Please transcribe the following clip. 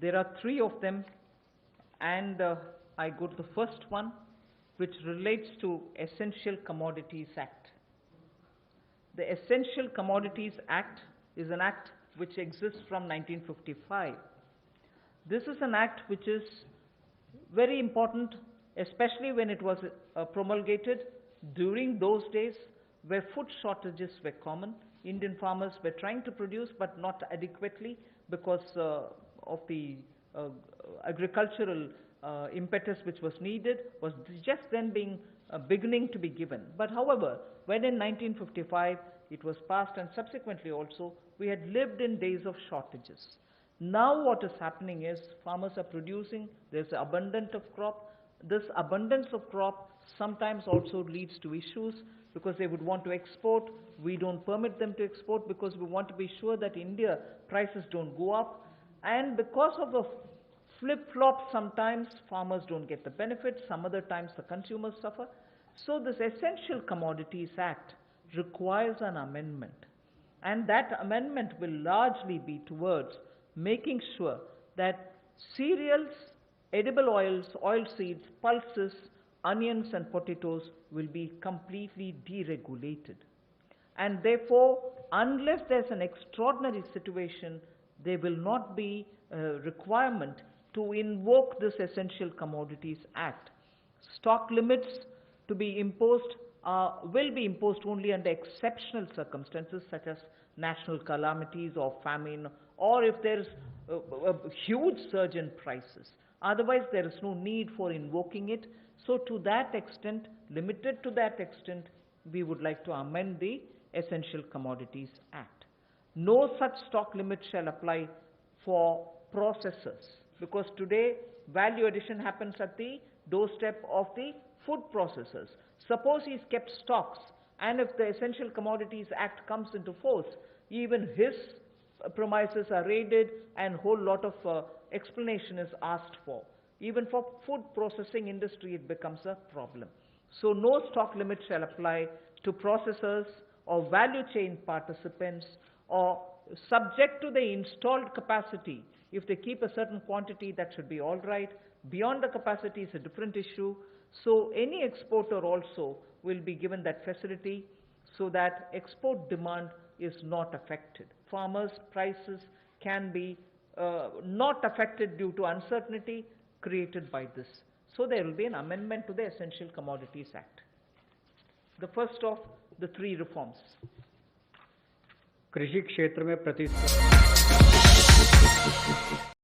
There are three of them, and I go to the first one, which relates to Essential Commodities Act. The Essential Commodities Act is an act which exists from 1955. This is an act which is very important, especially when it was promulgated during those days where food shortages were common. Indian farmers were trying to produce but not adequately because of the agricultural impetus which was needed was just then beginning to be given. But however, when in 1955 it was passed, and subsequently also we had lived in days of shortages. Now what is happening is farmers are producing, there's abundance of crop. This abundance of crop sometimes also leads to issues because they would want to export. We don't permit them to export because we want to be sure that India prices don't go up. And because of the flip-flop, sometimes farmers don't get the benefits, some other times the consumers suffer. So this Essential Commodities Act requires an amendment. And that amendment will largely be towards making sure that cereals, edible oils, oilseeds, pulses, onions and potatoes will be completely deregulated. And therefore, unless there's an extraordinary situation, there will not be a requirement to invoke this Essential Commodities Act. Stock limits to be imposed will be imposed only under exceptional circumstances such as national calamities or famine, or if there is a huge surge in prices. Otherwise, there is no need for invoking it. So to that extent, limited to that extent, we would like to amend the Essential Commodities Act. No such stock limit shall apply for processors, because today value addition happens at the doorstep of the food processors. Suppose he's kept stocks, and if the Essential Commodities Act comes into force, even his premises are raided and a whole lot of explanation is asked for. Even for food processing industry, it becomes a problem. So no stock limit shall apply to processors or value chain participants, or subject to the installed capacity. If they keep a certain quantity, that should be all right. Beyond the capacity is a different issue. So any exporter also will be given that facility so that export demand is not affected. Farmers' prices can be not affected due to uncertainty created by this. So there will be an amendment to the Essential Commodities Act. The first of the three reforms. कृषि क्षेत्र में प्रतिस्पर्धा